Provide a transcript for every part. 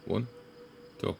One, two.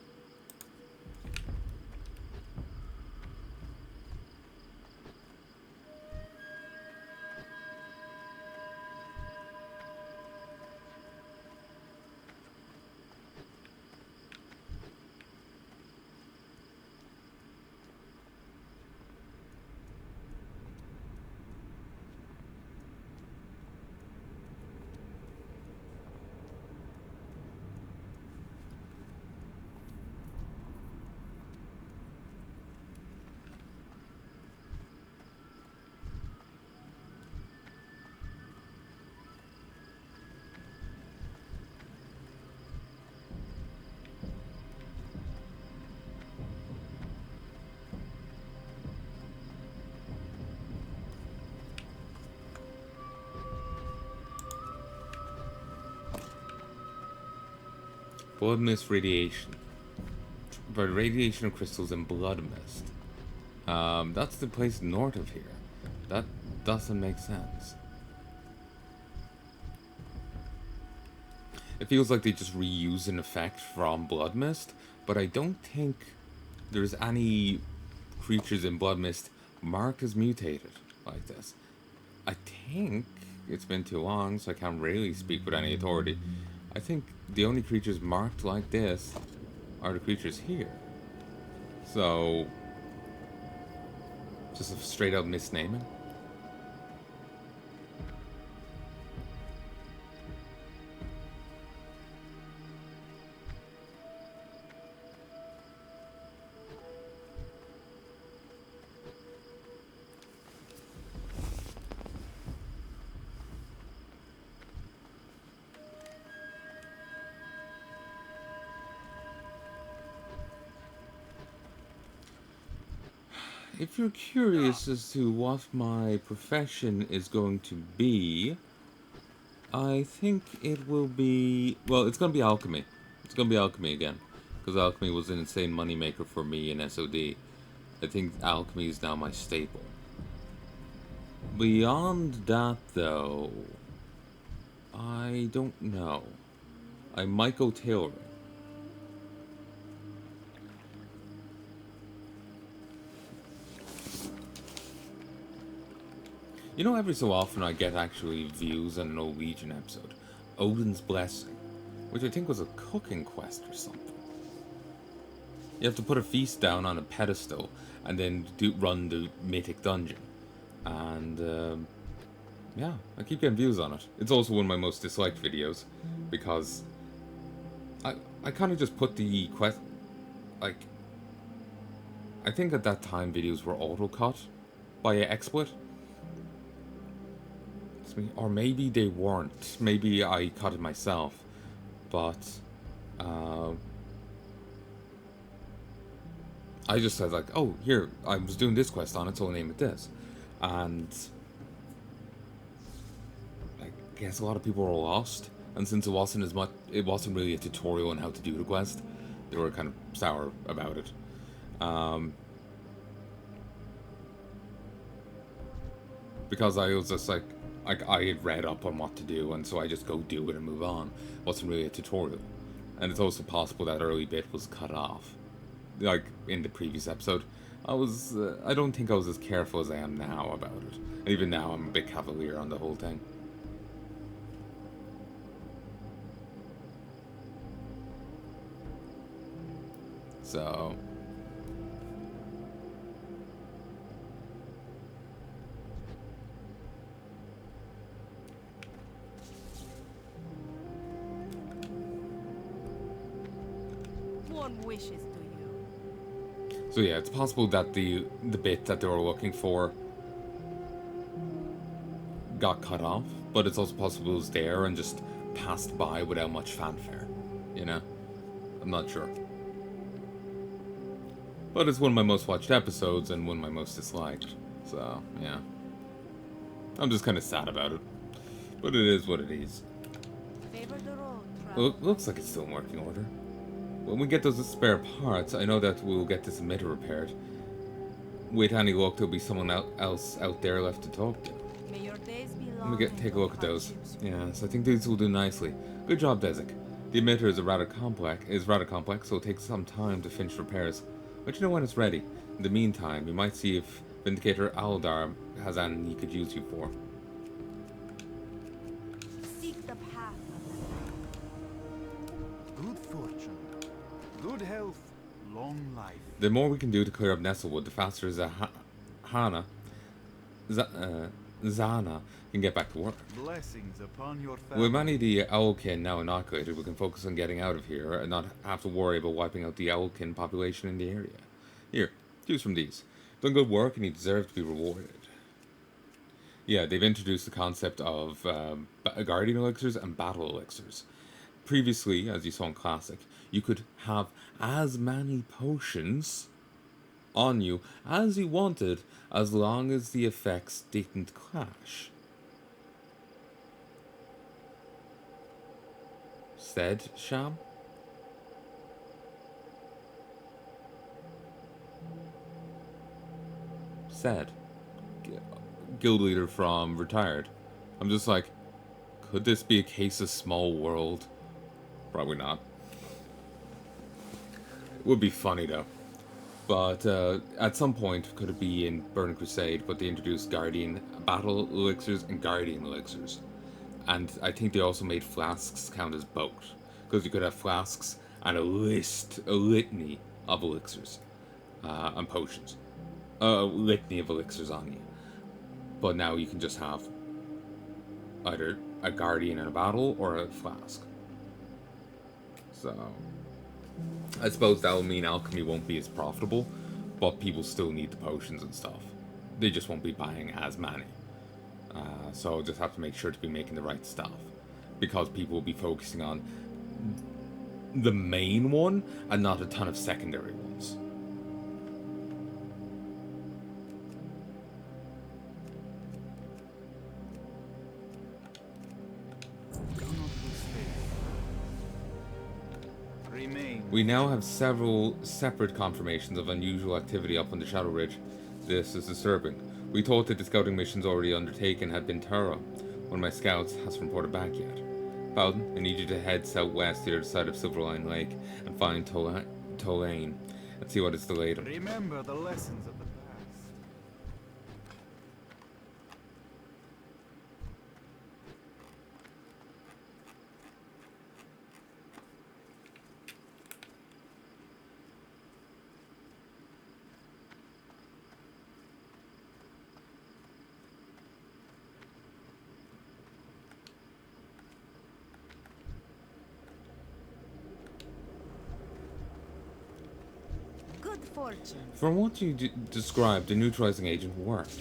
Blood mist radiation. But radiation of crystals and blood mist. That's the place north of here. That doesn't make sense. It feels like they just reuse an effect from blood mist, but I don't think there's any creatures in blood mist marked as mutated like this. I think it's been too long, so I can't really speak with any authority. I think the only creatures marked like this are the creatures here. So, just a straight up misnaming. If you're curious as to what my profession is going to be, I think it will be... Well, it's going to be alchemy. It's going to be alchemy again. Because alchemy was an insane moneymaker for me in SOD. I think alchemy is now my staple. Beyond that, though, I don't know. I might go tailoring. You know, every so often I get actually views on an Norwegian episode. Odin's Blessing. Which I think was a cooking quest or something. You have to put a feast down on a pedestal and then run the mythic dungeon. And, yeah, I keep getting views on it. It's also one of my most disliked videos. Because I kind of just put the quest... Like... I think at that time videos were auto-cut by XSplit. Or maybe they weren't. Maybe I cut it myself. But, I just said, like, oh, here, I was doing this quest on it, so I'll name it this. And I guess a lot of people were lost. And since it wasn't as much, it wasn't really a tutorial on how to do the quest, they were kind of sour about it. Because I was just like I had read up on what to do, and so I just go do it and move on. It wasn't really a tutorial. And it's also possible that early bit was cut off. Like, in the previous episode. I don't think I was as careful as I am now about it. And even now, I'm a bit cavalier on the whole thing. So... Wishes do you? So yeah, it's possible that the bit that they were looking for got cut off, but it's also possible it was there and just passed by without much fanfare, you know? I'm not sure. But it's one of my most watched episodes and one of my most disliked, so yeah. I'm just kind of sad about it. But it is what it is. Well, it looks like it's still in working order. When we get those spare parts, I know that we'll get this emitter repaired. With any luck, there'll be someone else out there left to talk to. Let me take a look at those. Yes, I think these will do nicely. Good job, Desik. The emitter is rather complex, so it'll take some time to finish repairs. Let you know when it's ready. In the meantime, you might see if Vindicator Aldar has anything he could use you for. Seek the path of Good fortune, good health, long life. The more we can do to clear up Nestlewood, the faster Zana can get back to work. Blessings upon your family. With many of the Owlkin now inoculated, we can focus on getting out of here and not have to worry about wiping out the Owlkin population in the area. Here, choose from these. Done good work and you deserve to be rewarded. Yeah, they've introduced the concept of Guardian Elixirs and Battle Elixirs. Previously, as you saw in Classic, you could have as many potions on you as you wanted, as long as the effects didn't clash. Said Sham? Said. Guild leader from Retired. I'm just like, could this be a case of small world? Probably not. It would be funny though. But at some point, could it be in Burning Crusade, but they introduced Guardian Battle Elixirs and Guardian Elixirs. And I think they also made flasks count as both. Because you could have flasks and a litany of elixirs and potions. A litany of elixirs on you. But now you can just have either a Guardian in a battle or a flask. So I suppose that will mean alchemy won't be as profitable, but people still need the potions and stuff. They just won't be buying as many. So I'll just have to make sure to be making the right stuff. Because people will be focusing on the main one and not a ton of secondary ones. We now have several separate confirmations of unusual activity up on the Shadow Ridge. This is disturbing. We thought that the scouting missions already undertaken had been thorough. One of my scouts hasn't reported back yet. Bowden, I need you to head southwest to the other side of Silverline Lake and find Tolaine and see what has delayed him. Remember the lessons of the past. fortune. From what you described, the neutralizing agent worked.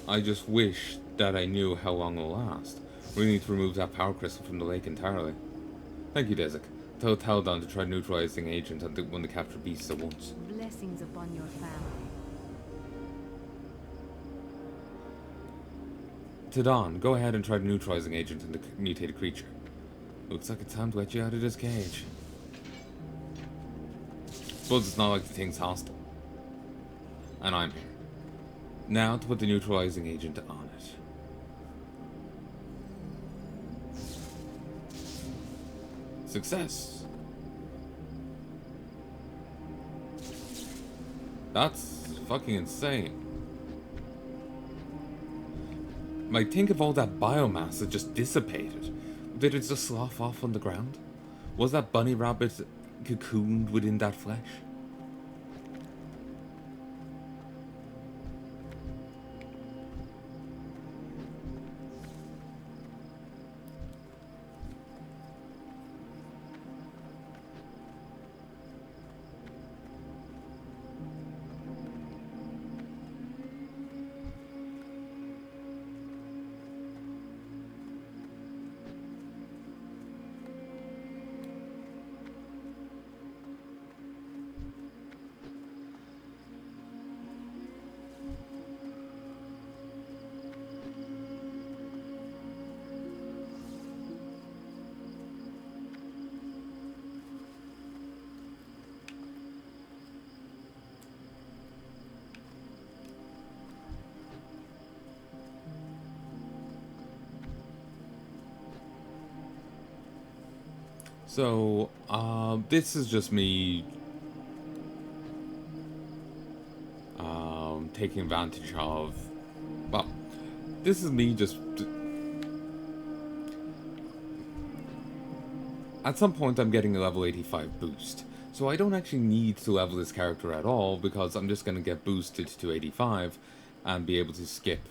I just wish that I knew how long it'll last. We need to remove that power crystal from the lake entirely. Thank you, Desik. Tell Taldan to try neutralizing agent when the capture beasts at once. Blessings upon your family. Tadon, go ahead and try neutralizing agent on the mutated creature. Looks like it's time to let you out of this cage. Suppose it's not like the thing's hostile. And I'm here. Now to put the neutralizing agent on it. Success! That's fucking insane. Like, think of all that biomass that just dissipated. Did it just slough off on the ground? Was that bunny rabbit cocooned within that flesh? So, this is just me taking advantage of, well, this is me just, at some point I'm getting a level 85 boost, so I don't actually need to level this character at all, because I'm just going to get boosted to 85 and be able to skip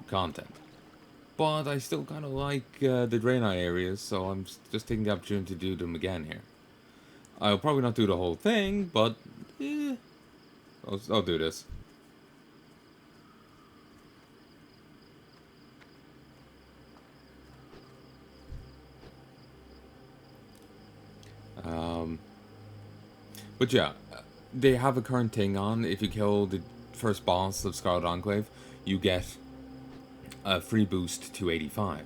content. But I still kind of like the Draenei areas, so I'm just taking the opportunity to do them again here. I'll probably not do the whole thing, but I'll do this. But yeah, they have a current thing on. If you kill the first boss of Scarlet Enclave, you get a free boost to 85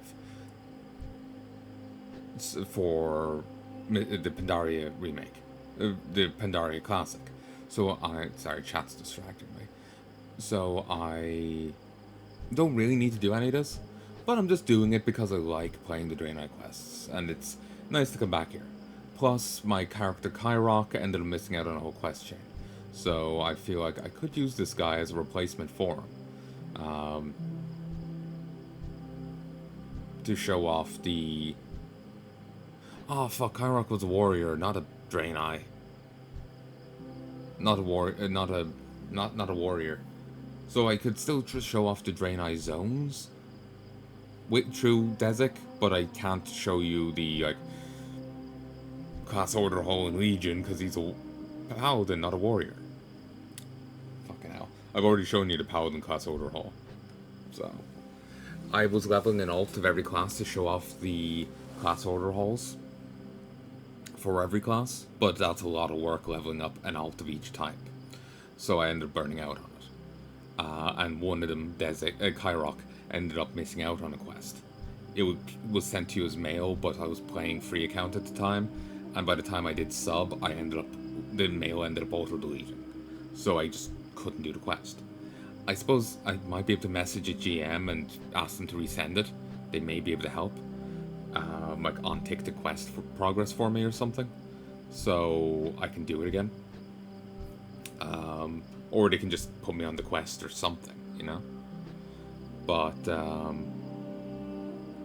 for the Pandaria remake, the Pandaria Classic. So sorry, chat's distracting me. So I don't really need to do any of this, but I'm just doing it because I like playing the Draenei quests, and it's nice to come back here. Plus, my character Kyrok ended up missing out on a whole quest chain, so I feel like I could use this guy as a replacement for him. To show off the... Oh fuck, Kyrok was a warrior, not a Draenei. Not a warrior. So I could still just show off the Draenei zones with True Desik, but I can't show you the like class order hall in Legion because he's a paladin, not a warrior. Fucking hell. I've already shown you the paladin class order hall. So I was leveling an alt of every class to show off the class order halls for every class, but that's a lot of work leveling up an alt of each type. So I ended up burning out on it. And one of them, Kyrok, ended up missing out on a quest. It was sent to you as mail, but I was playing free account at the time, and by the time I did sub, the mail ended up auto-deleting. So I just couldn't do the quest. I suppose I might be able to message a GM and ask them to resend it. They may be able to help. Like on-tick the quest for progress for me or something. So I can do it again. Or they can just put me on the quest or something, you know? But,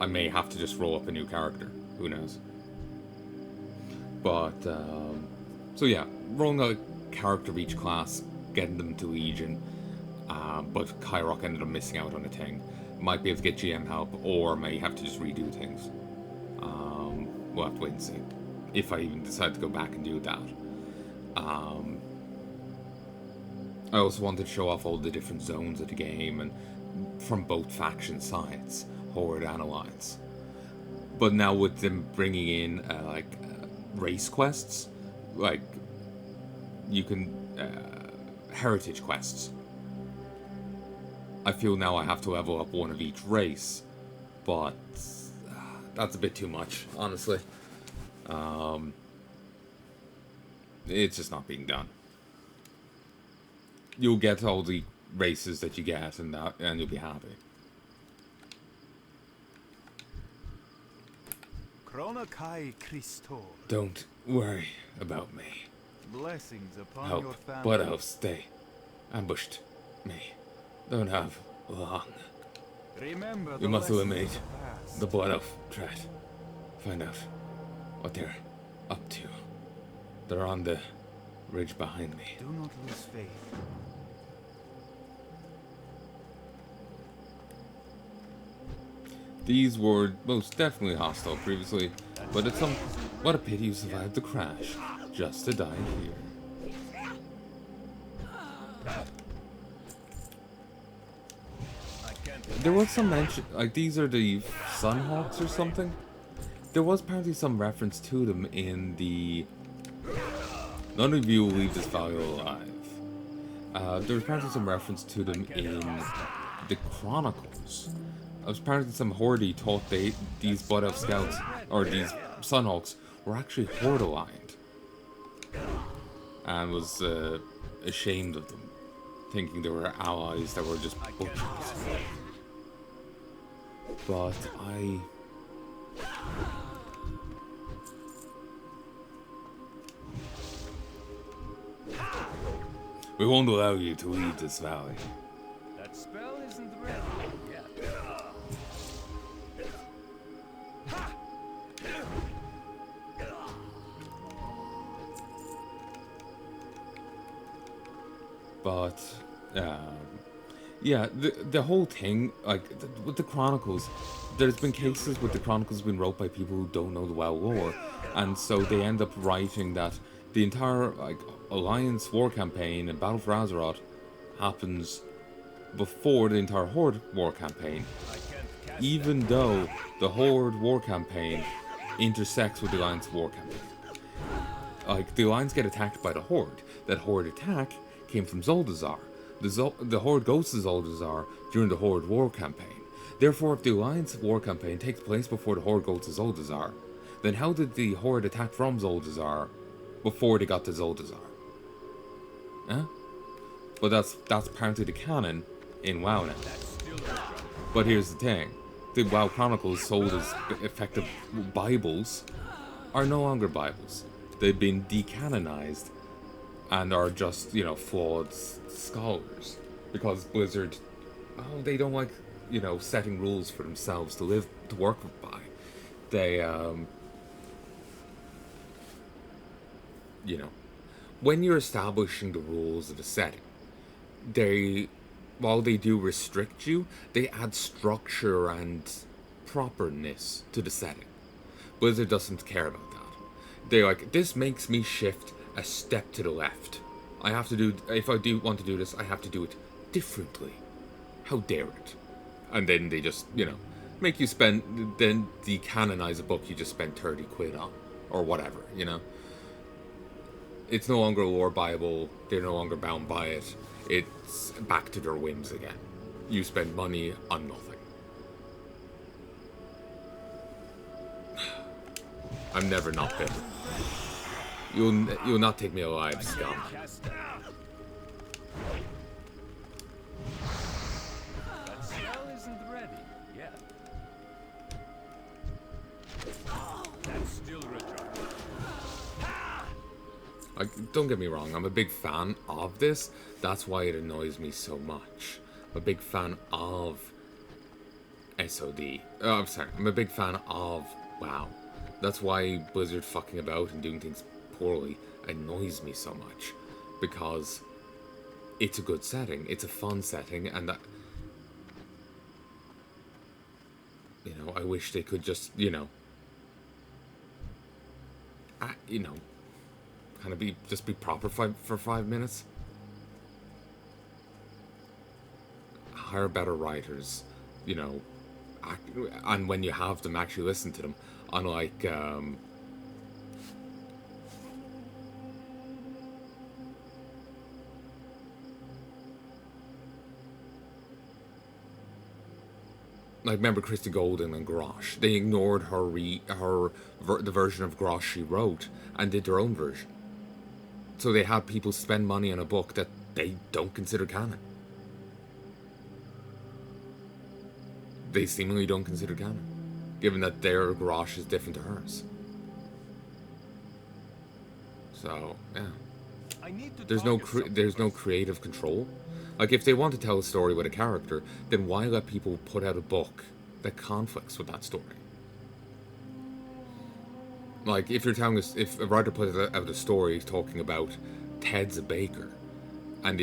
I may have to just roll up a new character. Who knows? But, so yeah, rolling out a character of each class, getting them to Legion, but Kyrok ended up missing out on a thing. Might be able to get GM help, or may have to just redo things. We'll have to wait and see. If I even decide to go back and do that. I also wanted to show off all the different zones of the game, and from both faction sides, Horde and Alliance. But now with them bringing in, race quests, like, you can, heritage quests. I feel now I have to level up one of each race, but that's a bit too much, honestly. It's just not being done. You'll get all the races that you get, and you'll be happy. Don't worry about me. Blessings upon your Hope family. Blood Elves they ambushed me. Don't have long. Remember We the must lessons eliminate of the past. the Blood Elf threat. Find out what they're up to. They're on the ridge behind me. Do not lose faith. These were most definitely hostile previously, but it's what a pity you survived the crash, just to die here. There was some mention, like these are the Sunhawks or something? There was apparently some reference to them in the... None of you will leave this valley alive. There was apparently some reference to them in the Chronicles. Apparently some Horde thought these Blood Elf Scouts, or these Sunhawks, were actually Horde aligned. And was ashamed of them, thinking they were allies that were just butchers. But We won't allow you to leave this valley. That spell isn't ready yet. But, yeah, the whole thing, like, with the Chronicles, there's been cases with the Chronicles being wrote by people who don't know the WoW lore, and so they end up writing that the entire, like, Alliance war campaign and Battle for Azeroth happens before the entire Horde war campaign, even though the Horde war campaign intersects with the Alliance war campaign. Like, the Alliance get attacked by the Horde. That Horde attack came from Zoldazar. The Horde goes to Zoldazar during the Horde war campaign. Therefore, if the Alliance war campaign takes place before the Horde goes to Zoldazar, then how did the Horde attack from Zoldazar before they got to Zoldazar? Huh? But that's apparently the canon in WoW now. But here's the thing. The WoW Chronicles sold as effective Bibles are no longer Bibles. They've been decanonized and are just, you know, flawed scholars. Because Blizzard, oh, they don't like, you know, setting rules for themselves to work by. They, you know, when you're establishing the rules of a setting, while they do restrict you, they add structure and properness to the setting. Blizzard doesn't care about that. They're like, this makes me shift a step to the left. If I do want to do this, I have to do it differently. How dare it? And then they just, you know, make you then decanonize a book you just spent 30 quid on. Or whatever, you know? It's no longer a lore Bible, they're no longer bound by it. It's back to their whims again. You spend money on nothing. I'm never not bitter. You'll not take me alive, scum. That spell isn't ready yet. That's still recharged. Like, don't get me wrong, I'm a big fan of this. That's why it annoys me so much. I'm a big fan of SOD. Oh, I'm sorry, I'm a big fan of WoW. That's why Blizzard fucking about and doing things poorly annoys me so much. Because it's a good setting, it's a fun setting, and that, you know, I wish they could just, you know, kind of be proper for 5 minutes. Hire better writers, you know, and when you have them, actually listen to them. Unlike, like, remember Christy Golden and Grosh? They ignored the version of Grosh she wrote and did their own version. So they had people spend money on a book that they don't consider canon. They seemingly don't consider canon, given that their Grosh is different to hers. So, yeah. There's no creative control. Like, if they want to tell a story with a character, then why let people put out a book that conflicts with that story? Like, if a writer puts out a story talking about Ted's a baker, and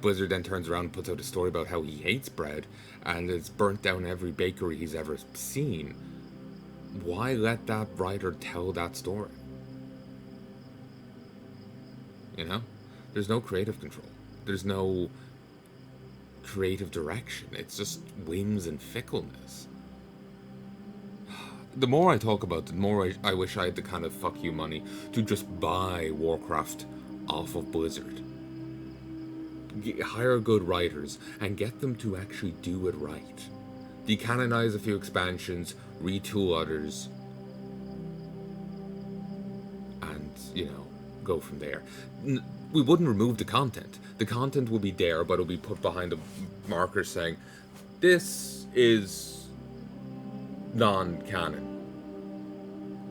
Blizzard then turns around and puts out a story about how he hates bread, and has burnt down every bakery he's ever seen, why let that writer tell that story? You know? There's no creative control. There's no creative direction. It's just whims and fickleness. The more I talk about it, the more I wish I had the kind of fuck you money to just buy Warcraft off of Blizzard. Hire good writers and get them to actually do it right. Decanonize a few expansions, retool others, and, you know, go from there. We wouldn't remove the content. The content will be there, but it'll be put behind a marker saying, this is non-canon.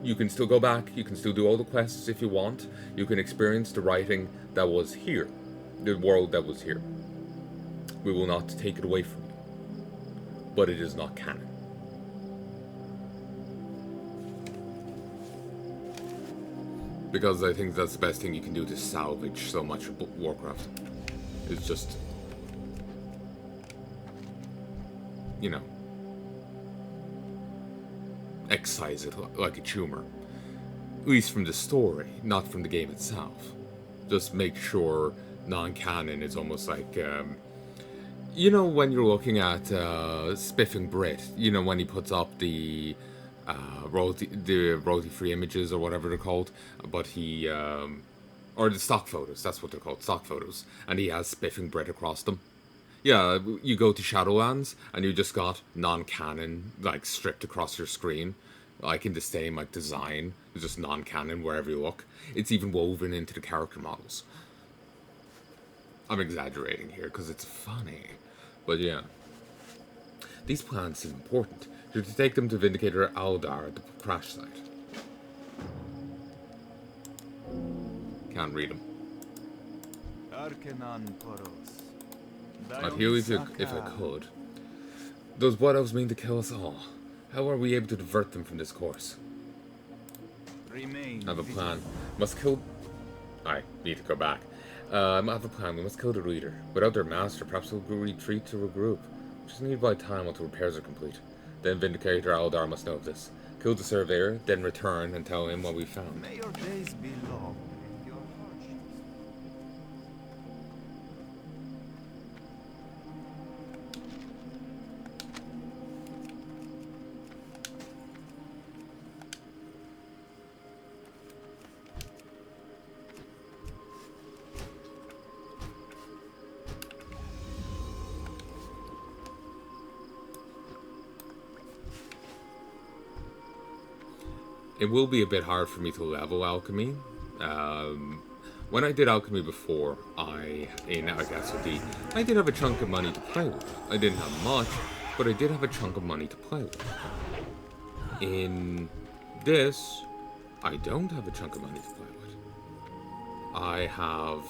You can still go back, you can still do all the quests if you want, you can experience the writing that was here. The world that was here. We will not take it away from you. But it is not canon. Because I think that's the best thing you can do to salvage so much of Warcraft. Is just, you know, excise it like a tumor. At least from the story, not from the game itself. Just make sure non-canon is almost like, you know, when you're looking at Spiffing Brit, you know, when he puts up the royalty-free images or whatever they're called, but he, or the stock photos, that's what they're called, stock photos, and he has Spiffing Brit across them. Yeah, you go to Shadowlands, and you just got non-canon, like, stripped across your screen, like, in the same, like, design, it's just non-canon wherever you look. It's even woven into the character models. I'm exaggerating here, because it's funny, but yeah. These plans seem important. You're to take them to Vindicator Aldar at the crash site. Can't read them. I'd heal if I could. Those Blood Elves mean to kill us all. How are we able to divert them from this course? I have a plan. Must kill... I need to go back. I have a plan. We must kill the leader. Without their master, perhaps we'll retreat to regroup. Just need to buy time until repairs are complete. Then Vindicator Aldar must know of this. Kill the surveyor, then return and tell him what we found. May your days be long and your hardships. It will be a bit hard for me to level alchemy. When I did alchemy before, in SOD, I did have a chunk of money to play with. I didn't have much, but I did have a chunk of money to play with. In this, I don't have a chunk of money to play with. I have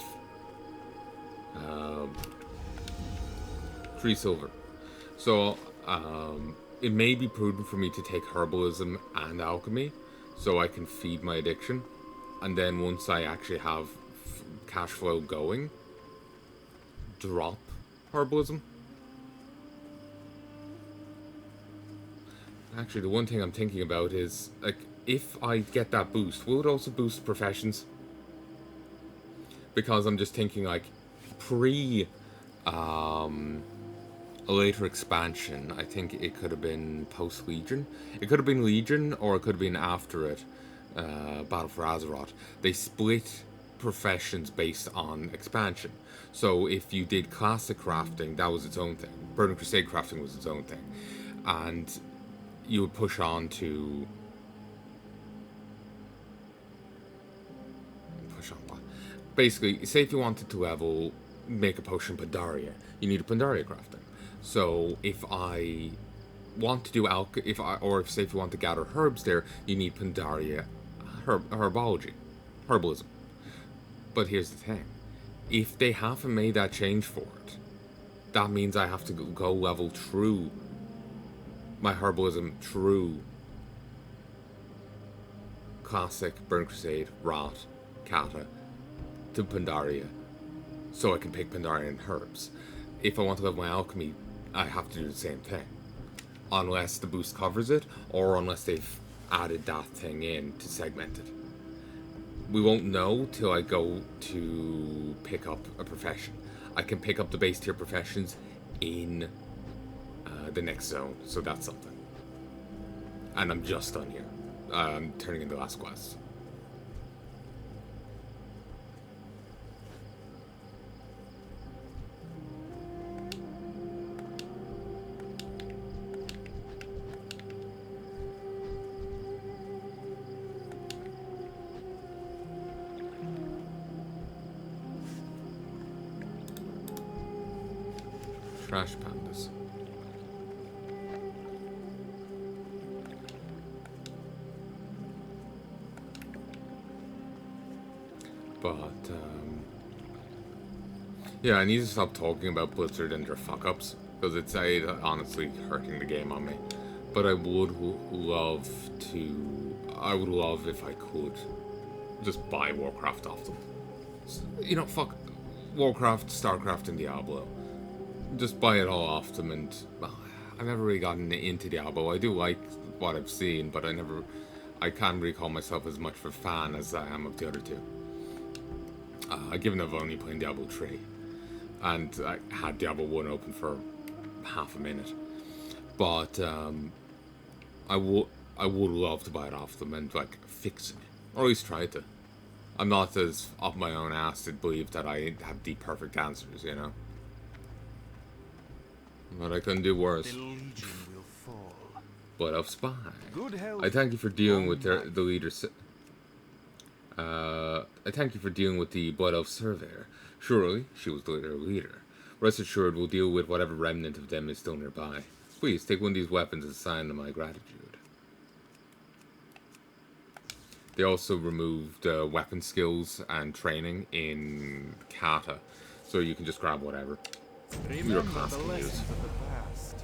3 silver. So, it may be prudent for me to take herbalism and alchemy, so I can feed my addiction, and then once I actually have cash flow going, drop herbalism. Actually, the one thing I'm thinking about is, like, if I get that boost, will it also boost professions? Because I'm just thinking, like, a later expansion, I think it could have been post-Legion. It could have been Legion, or it could have been after it, Battle for Azeroth. They split professions based on expansion. So if you did classic crafting, that was its own thing. Burning Crusade crafting was its own thing. And you would push on to... Push on what? Basically, say if you wanted to make a potion Pandaria, you need a Pandaria crafting. So if I want to do if you want to gather herbs there, you need Pandaria herbalism. But here's the thing: if they haven't made that change for it, that means I have to go level through my herbalism through classic, Burn Crusade, Rot, Cata to Pandaria, so I can pick Pandarian herbs. If I want to level my alchemy, I have to do the same thing. Unless the boost covers it, or unless they've added that thing in to segment it. We won't know till I go to pick up a profession. I can pick up the base tier professions in the next zone, so that's something. And I'm just done here. I'm turning in the last quest. Trash pandas. But, Yeah, I need to stop talking about Blizzard and their fuck-ups, because it's honestly hurting the game on me. But I would love to... I would love if I could just buy Warcraft off them. You know, fuck Warcraft, Starcraft, and Diablo. Just buy it all off them, and well, I've never really gotten into Diablo. I do like what I've seen, but I can't really call myself as much of a fan as I am of the other two. Given I've only played Diablo 3, and I had Diablo 1 open for half a minute, but I would love to buy it off them and like fix it, or at least try to. I'm not as up my own ass to believe that I have the perfect answers, you know. But I can do worse. The Legion will fall. But of Spy. Good health. I thank you for dealing with the leader. I thank you for dealing with the Blood Elf Surveyor. Surely, she was the leader. Rest assured, we'll deal with whatever remnant of them is still nearby. Please, take one of these weapons as a sign of my gratitude. They also removed weapon skills and training in Cata, so you can just grab whatever. Your Remember class the can lessons use. of the past.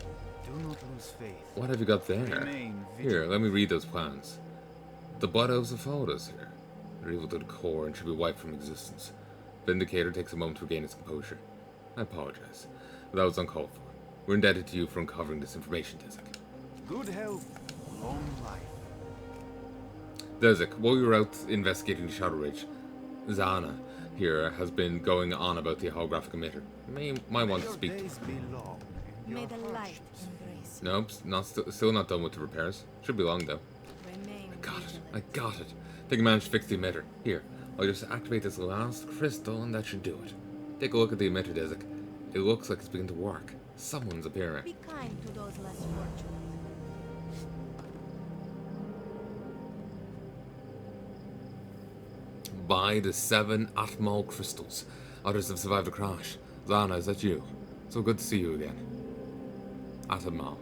Do not lose faith. What have you got there? Remain Here, vigilant. let me read those plans. The Blood Elves have followed us here. They're evil to the core and should be wiped from existence. Vindicator takes a moment to regain its composure. I apologize. That was uncalled for. We're indebted to you for uncovering this information, Dezek. Good health. Long life. Dezek, while you were out investigating the Shadow Ridge, Zana here has been going on about the holographic emitter. Might want to Your speak to her. days be long and May your the light hardships. embrace Nope, still not done with the repairs. Should be long though. you. Remain Got it. vigilant. I got it. I think I managed to fix the emitter. Here, I'll just activate this last crystal and that should do it. Take a look at the emitter, Dezek. It looks like it's beginning to work. Someone's appearing. Be kind to those less fortunate. Buy the 7 Atmal crystals. Others have survived the crash. Zana, is that you? So good to see you again. Atmal.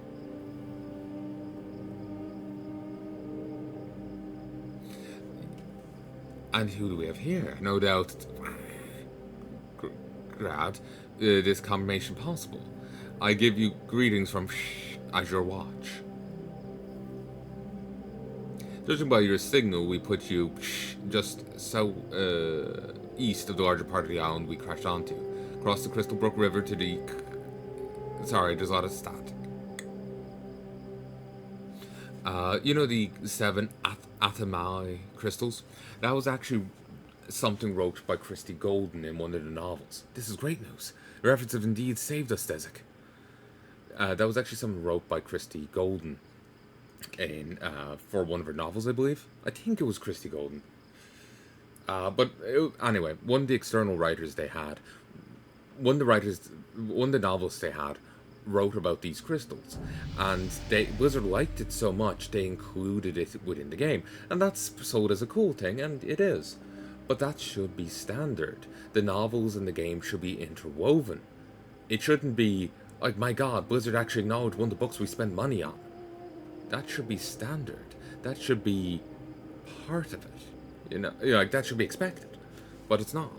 And who do we have here? No doubt, Grad, this combination possible. I give you greetings from Azure Watch. Judging by your signal, we put you just east of the larger part of the island we crashed onto. Cross the Crystal Brook River to the... Sorry, there's a lot of stat. You know the 7 Atamai crystals? That was actually something wrote by Christie Golden in one of the novels. This is great news. Your efforts have indeed saved us, Dezek. That was actually something wrote by Christie Golden in for one of her novels, I believe. I think it was Christie Golden. Anyway, one of the external writers they had, one of the novelists they had, wrote about these crystals, and Blizzard liked it so much they included it within the game, and that's sold as a cool thing, and it is. But that should be standard. The novels and the game should be interwoven. It shouldn't be like, my god, Blizzard actually acknowledged one of the books we spend money on. That should be standard. That should be part of it. You know, like that should be expected. But it's not.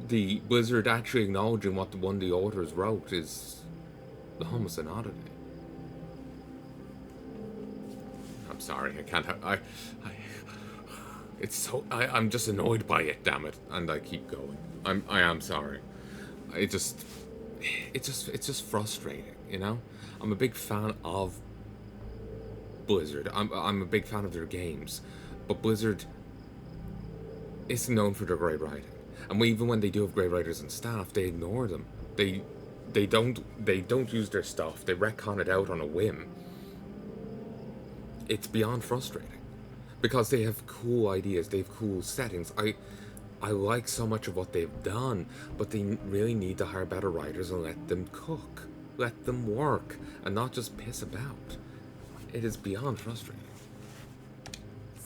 The Blizzard actually acknowledging what one of the authors wrote is almost an oddity. I'm sorry, I can't. It's so. I'm just annoyed by it. Damn it, and I keep going. I am sorry. It's just frustrating. You know, I'm a big fan of Blizzard. I'm a big fan of their games, but Blizzard is known for their great writing. And even when they do have great writers and staff, they ignore them. They don't use their stuff. They retcon it out on a whim. It's beyond frustrating. Because they have cool ideas, they have cool settings. I like so much of what they've done, but they really need to hire better writers and let them cook. Let them work, and not just piss about. It is beyond frustrating.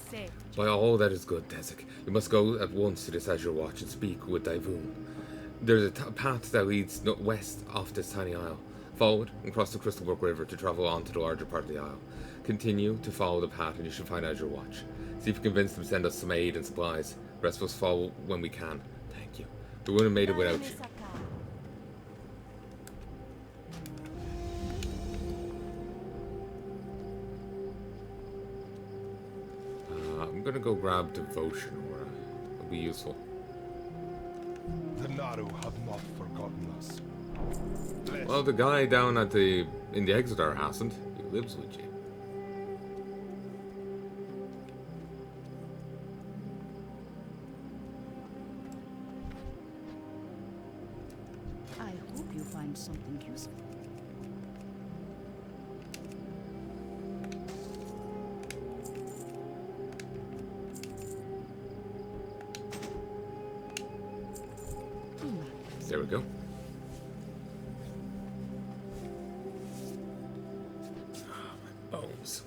Safe. By all that is good, Dezek, you must go at once to this Azure Watch and speak with Daivoon. There's a path that leads west off this tiny isle. Follow it and cross the Crystal Brook River to travel on to the larger part of the isle. Continue to follow the path and you should find Azure Watch. See if you can convince them to send us some aid and supplies. The rest of us follow when we can. Thank you. We wouldn't have made it without you. I'm gonna go grab Devotion Aura. It'll be useful. The Naru have not forgotten us. Bless Well, the guy down at in the Exeter hasn't. He lives with you. I hope you find something useful. There we go. My bones.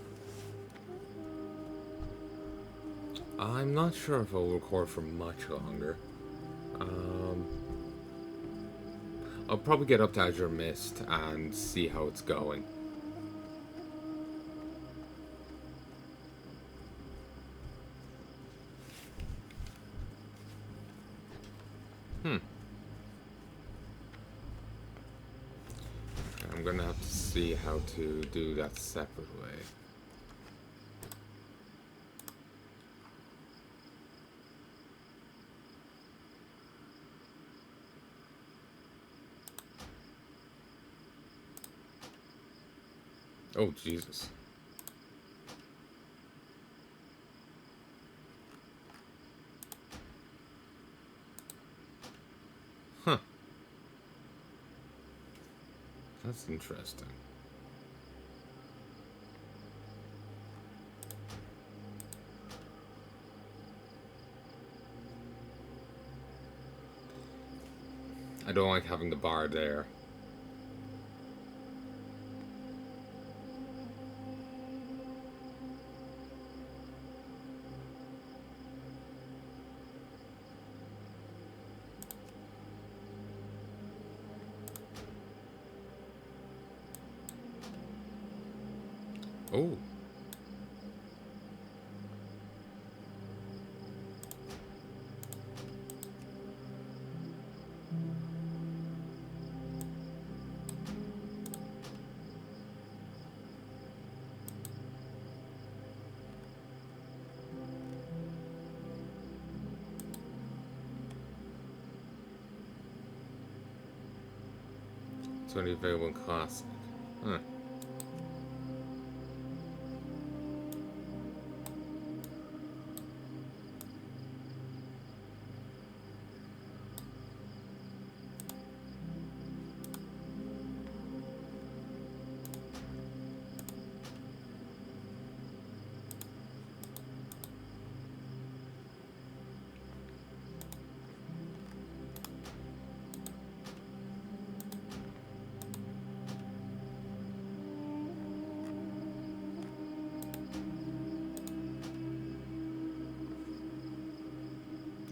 I'm not sure if I'll record for much longer. I'll probably get up to Azure Mist and see how it's going. I'm gonna have to see how to do that separately. Oh, Jesus. Huh. That's interesting. I don't like having the bar there. Oh. It's only available in Classic. Huh.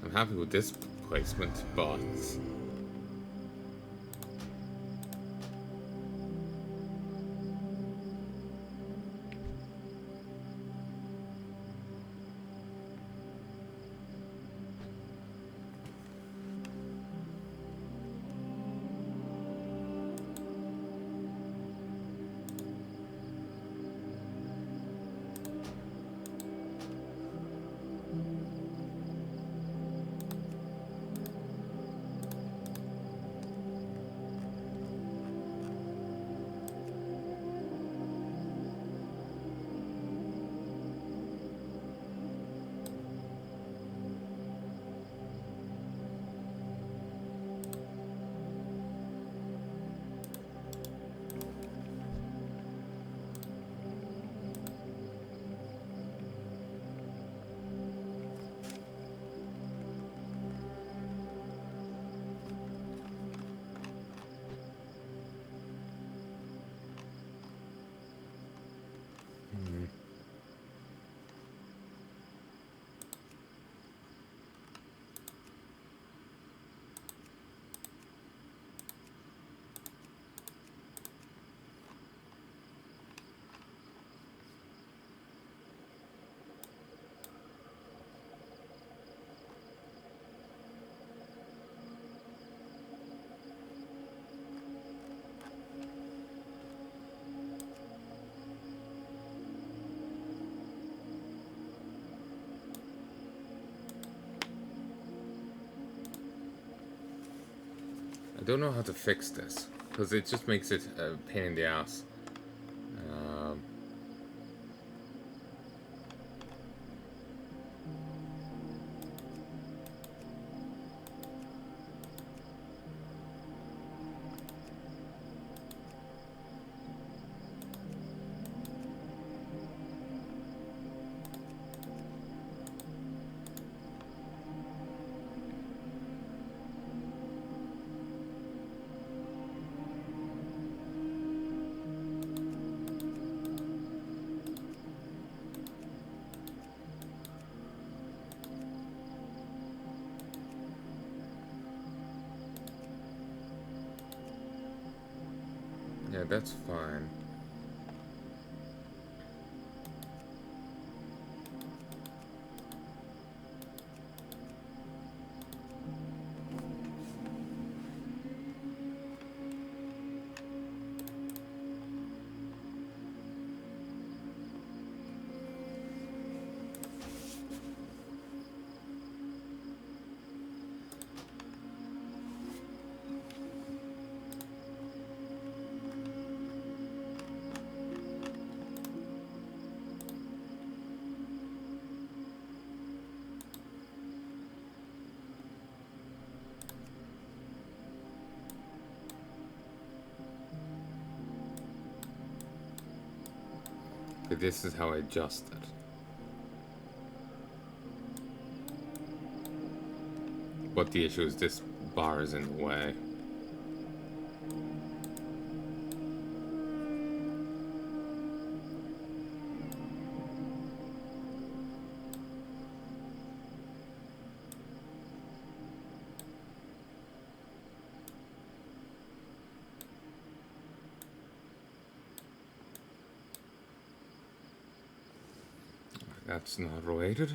I'm happy with this placement, but I don't know how to fix this, because it just makes it a pain in the ass. Yeah, that's fine. Okay, this is how I adjust it. But the issue is this bar is in the way. That's not related.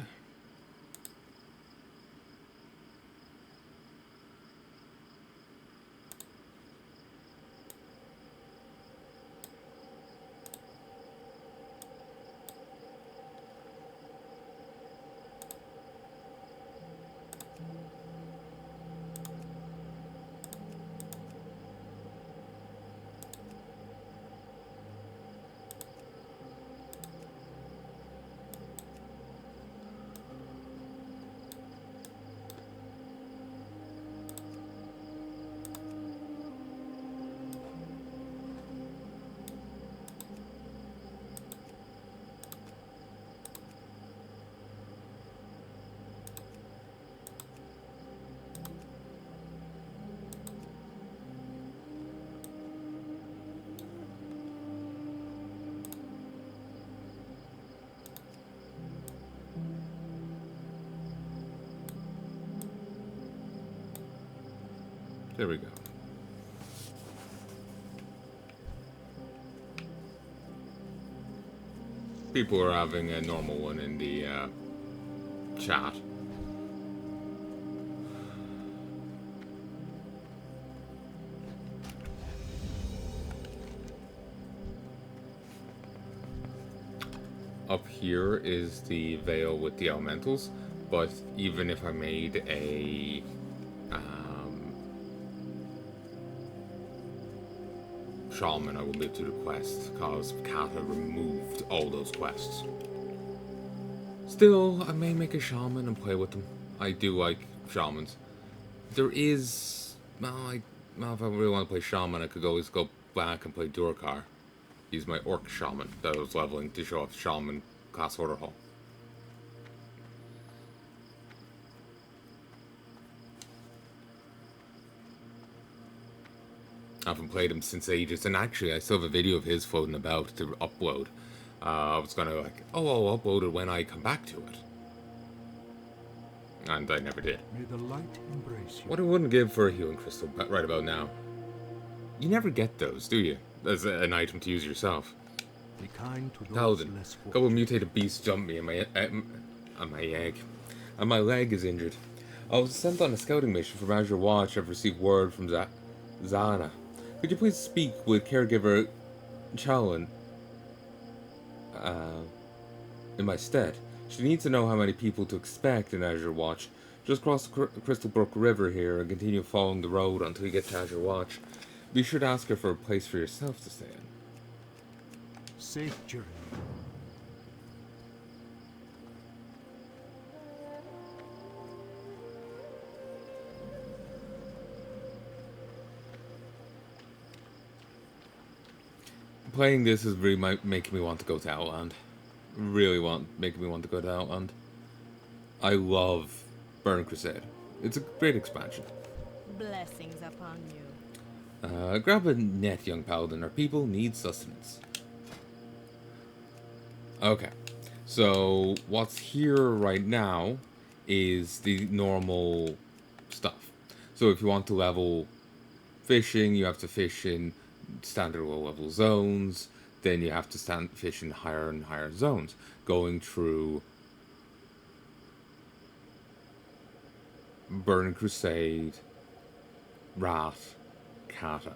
There we go. People are having a normal one in the chat. Up here is the veil with the elementals, but even if I made a shaman, I wouldn't be able to do the quest because Cata removed all those quests. Still, I may make a shaman and play with them. I do like shamans. There is, well, if I really want to play shaman, I could always go back and play Durkar. Use my orc shaman that I was leveling to show off shaman class order hall. I haven't played him since ages, and actually I still have a video of his floating about to upload. I was gonna I'll upload it when I come back to it. And I never did. May the light embrace you. What I wouldn't give for a healing crystal right about now. You never get those, do you? As an item to use yourself. Be kind to those Paladin. less A couple fortunate. of mutated beasts jumped me and my egg. And my leg is injured. I was sent on a scouting mission from Azure Watch. I've received word from Zana. Could you please speak with caregiver Challen in my stead? She needs to know how many people to expect in Azure Watch. Just cross the Crystal Brook River here and continue following the road until you get to Azure Watch. Be sure to ask her for a place for yourself to stay in. Safe journey. Playing this is really making me want to go to Outland. Really making me want to go to Outland. I love Burning Crusade. It's a great expansion. Blessings upon you. Grab a net, young paladin. Our people need sustenance. Okay, so what's here right now is the normal stuff. So if you want to level fishing, you have to fish in standard low level zones. Then you have to fish in higher and higher zones, going through Burning Crusade, Wrath, Cata,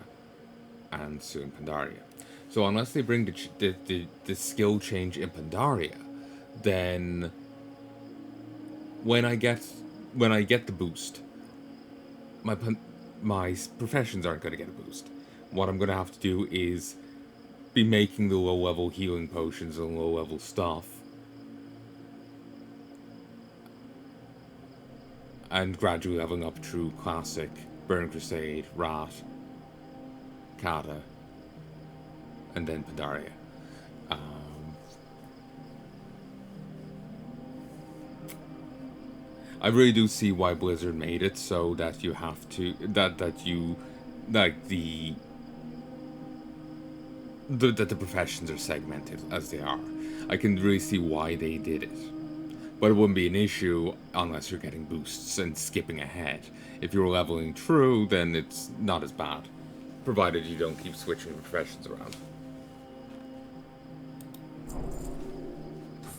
and soon Pandaria. So unless they bring the skill change in Pandaria, then when I get the boost, my professions aren't going to get a boost. What I'm going to have to do is be making the low level healing potions and low level stuff, and gradually leveling up through Classic, Burning Crusade, Wrath, Cata, and then Pandaria. I really do see why Blizzard made it so that you have to that the professions are segmented as they are. I can really see why they did it. But it wouldn't be an issue unless you're getting boosts and skipping ahead. If you're leveling through, then it's not as bad, provided you don't keep switching professions around.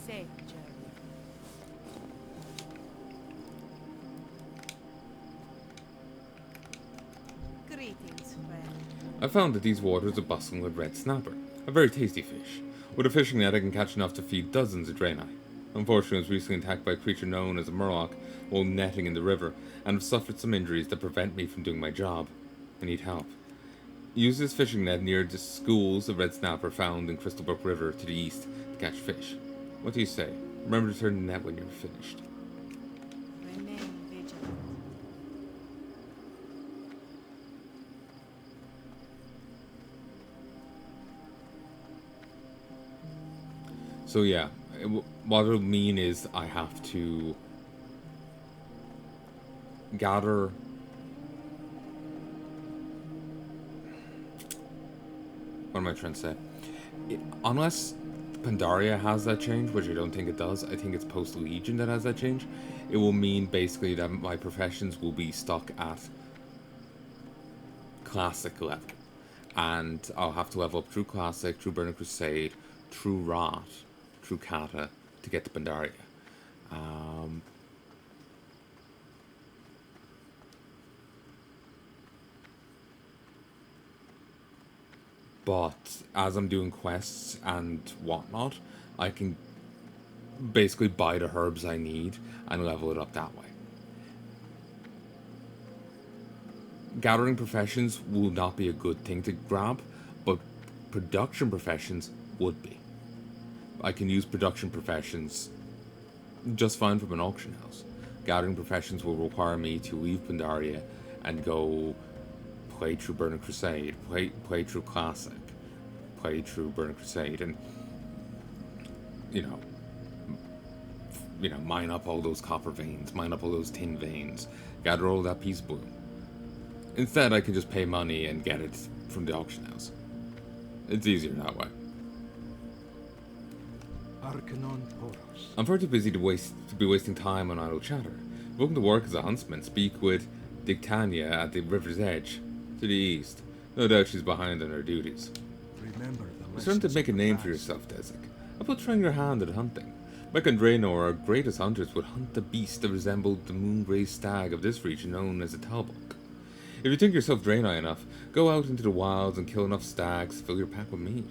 Safe journey. Greetings, friend. I found that these waters are bustling with red snapper, a very tasty fish. With a fishing net I can catch enough to feed dozens of Draenei. Unfortunately, I was recently attacked by a creature known as a Murloc while netting in the river, and have suffered some injuries that prevent me from doing my job. I need help. Use this fishing net near the schools of red snapper found in Crystal Brook River to the east to catch fish. What do you say? Remember to turn the net when you're finished. Remain vigilant. So yeah, what it'll mean is I have to gather what am I trying to say? Unless Pandaria has that change, which I don't think it does, I think it's post-Legion that has that change, it will mean basically that my professions will be stuck at Classic level. And I'll have to level up through Classic, through Burning Crusade, through Rot, through Cata, to get to Pandaria. But as I'm doing quests and whatnot, I can basically buy the herbs I need and level it up that way. Gathering professions will not be a good thing to grab, but production professions would be. I can use production professions just fine from an auction house. Gathering professions will require me to leave Pandaria and go play through Burning Crusade, play through Classic, play through Burning Crusade, and you know, mine up all those copper veins, mine up all those tin veins, gather all that peace bloom. Instead, I can just pay money and get it from the auction house. It's easier that way. Arcanon Poros. I'm far too busy to be wasting time on idle chatter. Looking to work as a huntsman, speak with Dictania at the river's edge, to the east. No doubt she's behind on her duties. Remember the You're starting to make a name for yourself, Desik. How about trying your hand at hunting? Mech and Draenor, our greatest hunters, would hunt the beast that resembled the moon-grey stag of this region known as a Talbuk. If you think yourself Draenei enough, go out into the wilds and kill enough stags to fill your pack with meat.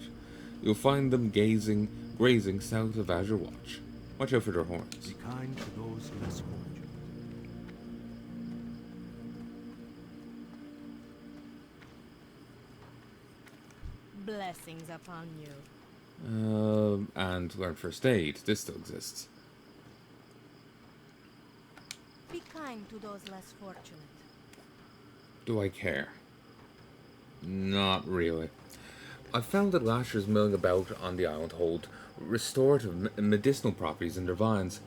You'll find them grazing south of Azure Watch. Watch out for their horns. Be kind to those less fortunate. Blessings upon you. And learn first aid. This still exists. Be kind to those less fortunate. Do I care? Not really. I found that lashers milling about on the island hold restorative medicinal properties in their vines.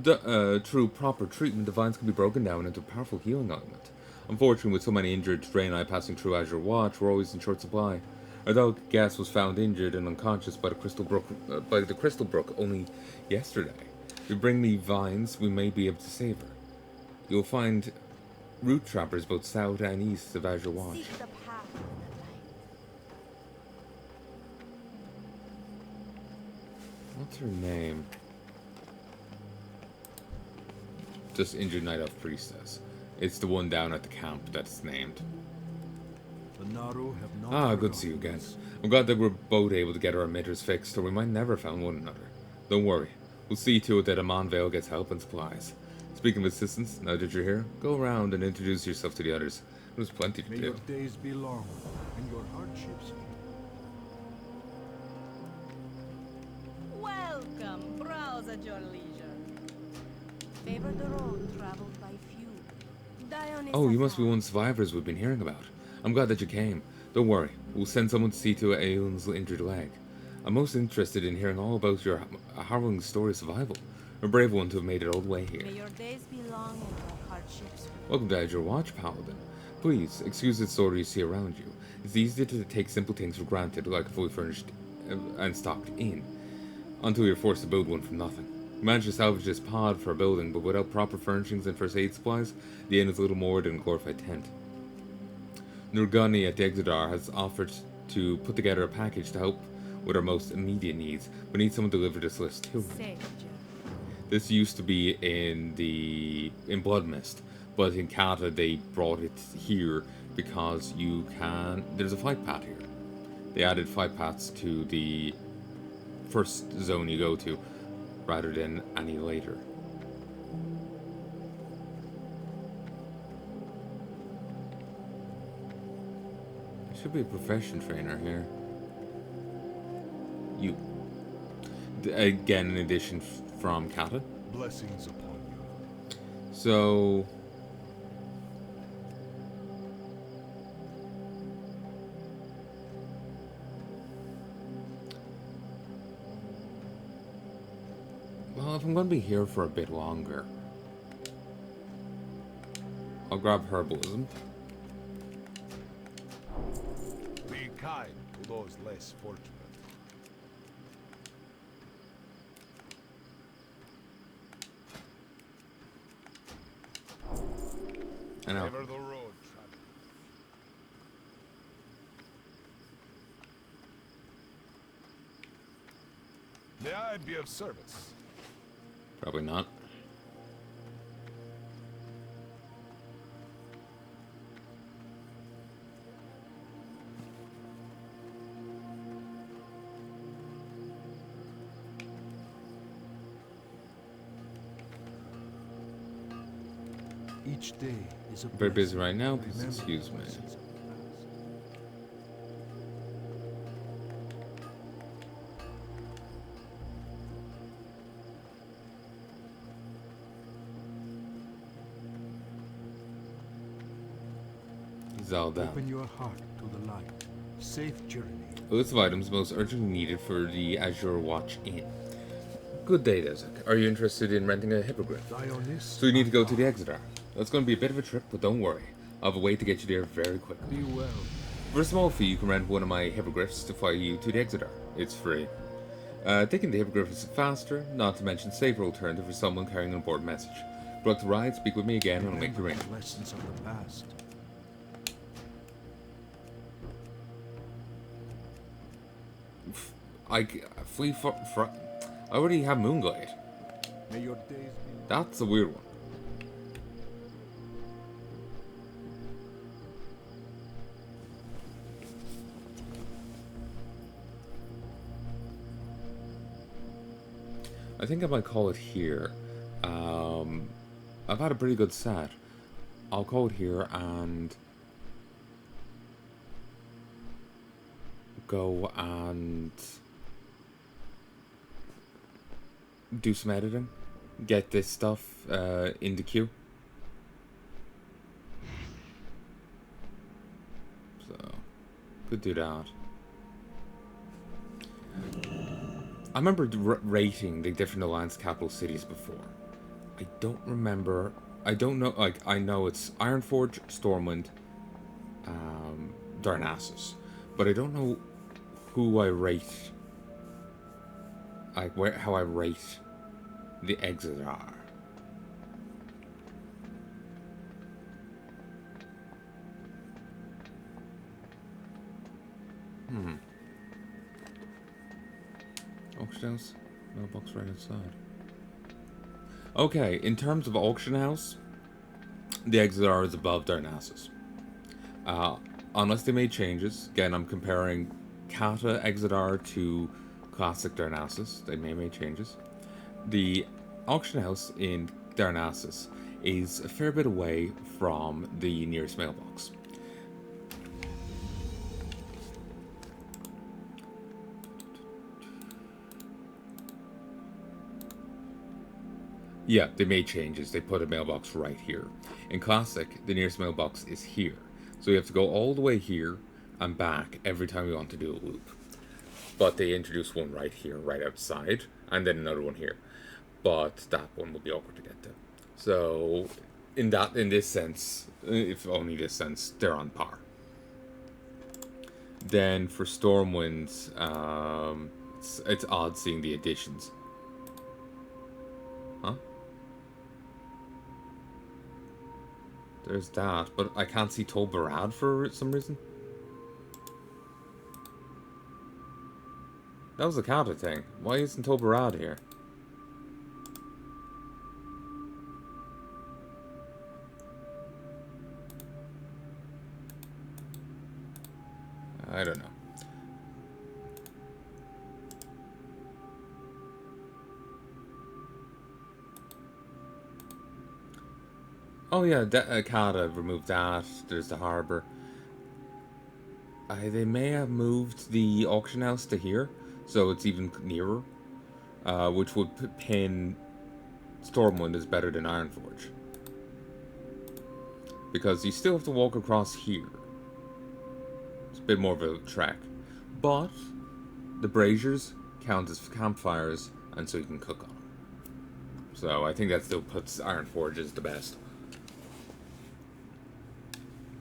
Through proper treatment, the vines can be broken down into powerful healing ointment. Unfortunately, with so many injured Draenei passing through Azure Watch, we're always in short supply. Although Gas was found injured and unconscious by the Crystal Brook only yesterday. If you bring me vines, we may be able to save her. You'll find root trappers both south and east of Azure Watch. Seek the path of the light. What's her name? Just injured Night Elf Priestess. It's the one down at the camp that's named. The Naru have not Ah, good to see you again. I'm glad that we're both able to get our emitters fixed, or we might never find one another. Don't worry. We'll see to it that Amon Vale gets help and supplies. Speaking of assistance, now that you're here, go around and introduce yourself to the others. There's plenty to May do. your days be long and your hardships. Welcome. Browse at your leisure. Favor the road traveled by few. Die on Oh, you must be one of the survivors we've been hearing about. I'm glad that you came. Don't worry, we'll send someone to see to Aeon's injured leg. I'm most interested in hearing all about your harrowing story of survival. A brave one to have made it all the way here. May your days be long and your hardships free. Welcome to Azure Watch, Paladin. Please, excuse the story you see around you. It's easy to take simple things for granted, like a fully furnished and stocked inn, until you're forced to build one from nothing. We managed to salvage this pod for a building, but without proper furnishings and first aid supplies, the inn is little more than a glorified tent. Nurgani at the Exodar has offered to put together a package to help with our most immediate needs, but need someone to deliver this list to him. Savior. This used to be in Blood Mist, but in Cata they brought it here because there's a fight path here. They added fight paths to the first zone you go to, rather than any later. There should be a profession trainer here. You. Again, an addition from Cata. Blessings upon you. So... well, if I'm going to be here for a bit longer, I'll grab Herbalism. Be kind to those less fortunate. I know. Favor the road, traveler. May I be of service? Probably not. Each day is a Very busy blessing. right now, please Remember excuse the me. blessings of the past. Zelda. Open your heart to the light. Safe journey. A list of items most urgently needed for the Azure Watch Inn. Good day, Desik. Are you interested in renting a hippogriff? Dionys. So you need to go to the Exodar. That's going to be a bit of a trip, but don't worry. I'll have a way to get you there very quickly. Be well. For a small fee, you can rent one of my hippogriffs to fly you to the Exodar. It's free. Taking the hippogriff is a faster, not to mention safer alternative for someone carrying an important message. If you'd like to ride, speak with me again and I'll make the Remember ring. the lessons of the past. Flee for I already have Moonglade. May your days be That's a weird one. I think I might call it here. I've had a pretty good set. I'll call it here and go and do some editing, get this stuff in the queue. So, could do that. I remember rating the different alliance capital cities before. I don't remember. I don't know. Like, I know it's Ironforge, Stormwind, Darnassus, but I don't know who I rate. Like, how I rate the Exeter. Auction house? Mailbox right outside. Okay, in terms of auction house, the Exeter is above Darnassus. Unless they made changes. Again, I'm comparing Cata Exeter to classic Darnassus. They may make changes. The auction house in Darnassus is a fair bit away from the nearest mailbox. Yeah, they made changes. They put a mailbox right here. In Classic, the nearest mailbox is here. So you have to go all the way here and back every time you want to do a loop. But they introduced one right here, right outside, and then another one here. But that one will be awkward to get to. So, in this sense, if only this sense, they're on par. Then for Stormwind, it's odd seeing the additions. Huh? There's that, but I can't see Tol Barad for some reason. That was a Cata thing. Why isn't Tol Barad here? I don't know. Oh yeah, Cata removed that. There's the harbour. They may have moved the auction house to here, so it's even nearer, which would pin Stormwind is better than Ironforge. Because you still have to walk across here. It's a bit more of a trek. But the braziers count as campfires, and so you can cook on them. So I think that still puts Ironforge as the best.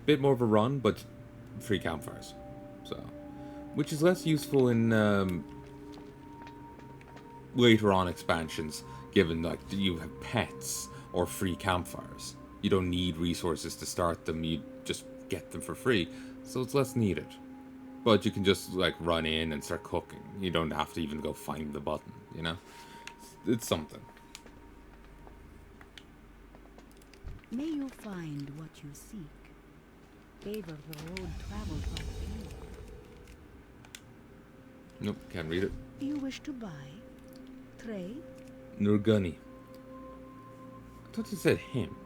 Bit more of a run, but free campfires. So, which is less useful in later on expansions, given like you have pets or free campfires. You don't need resources to start them, you just get them for free, so it's less needed. But you can just like run in and start cooking. You don't have to even go find the button, you know? It's something. May you find what you seek. Favor the road traveled by few. Nope, can't read it. You wish to buy? Trade? Nurgani. I thought you said him.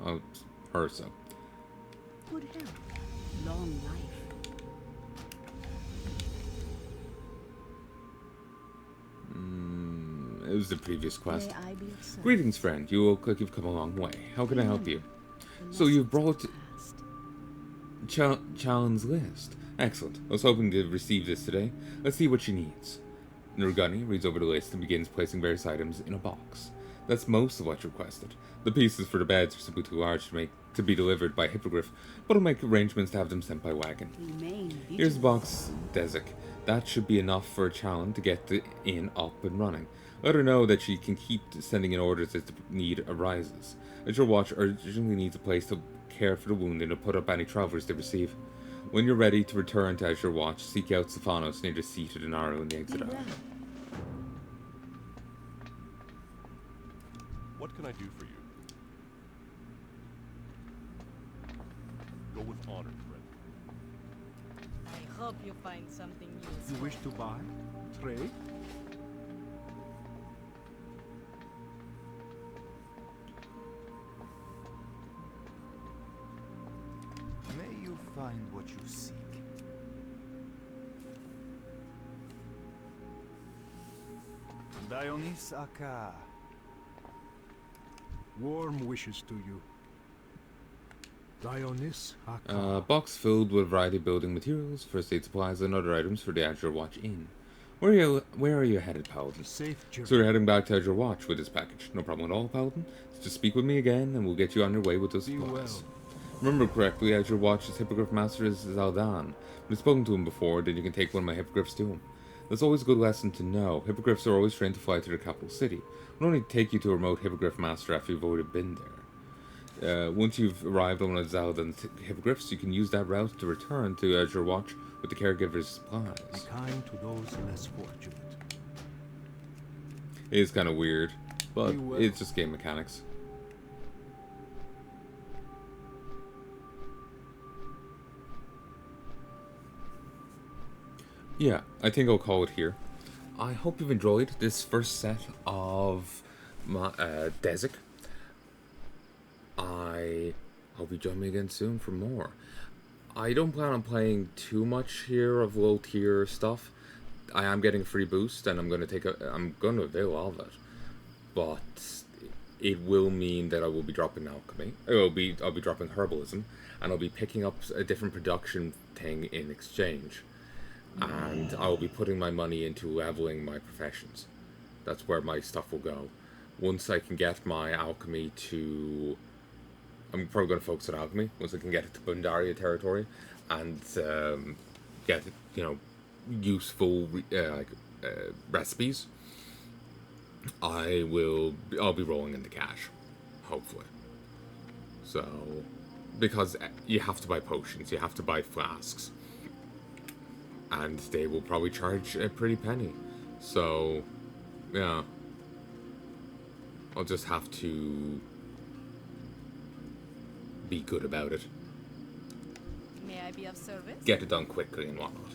Oh, it's her, so. Good health. Long life. It was the previous quest. May I be of service? Greetings, friend. You look like you've come a long way. How can I help you? The So you've lessons brought of past. Challen's list. Excellent. I was hoping to receive this today. Let's see what she needs. Nurgani reads over the list and begins placing various items in a box. That's most of what you requested. The pieces for the beds are simply too large to be delivered by Hippogriff, but I'll make arrangements to have them sent by wagon. Remain Here's the vigilant. box, Desik. That should be enough for Chalon to get the inn up and running. Let her know that she can keep sending in orders as the need arises. Azure Watch urgently needs a place to care for the wounded and put up any travelers they receive. When you're ready to return to Azure Watch, seek out Stephanos near the seat of the Naro in the exit Be aisle. well. What can I do for you? Go with honor, friend. I hope you find something useful. You wish to buy? Trade? May you find what you seek. Dionys Aka. Warm wishes to you. Dionys Aka. Box filled with a variety of building materials, first aid supplies, and other items for the Azure Watch Inn. Where are you headed, Paladin? Safe journey. So you're heading back to Azure Watch with this package. No problem at all, Paladin. Just speak with me again, and we'll get you on your way with those Be supplies. well. Remember correctly, Azure Watch's hippogriff master is Zaldan. I've spoken to him before, then you can take one of my hippogriffs to him. That's always a good lesson to know. Hippogriffs are always trained to fly to the capital city. It'll only take you to a remote hippogriff master after you've already been there. Once you've arrived on one of Zaldan's hippogriffs, you can use that route to return to Azure Watch with the caregiver's supplies. Be kind to those less fortunate. It is kind of weird, but Be well. it's just game mechanics. Yeah, I think I'll call it here. I hope you've enjoyed this first set of my Desik. I hope you join me again soon for more. I don't plan on playing too much here of low tier stuff. I am getting a free boost, and I'm going to avail of it. But it will mean that I will be dropping alchemy. I'll be dropping herbalism, and I'll be picking up a different production thing in exchange. And I'll be putting my money into leveling my professions. That's where my stuff will go. Once I can get my alchemy to... I'm probably going to focus on alchemy. Once I can get it to Pandaria territory and get, useful recipes, I'll be rolling into cash, hopefully. So, because you have to buy potions, you have to buy flasks. And they will probably charge a pretty penny. So, yeah. I'll just have to be good about it. May I be of service? Get it done quickly and whatnot.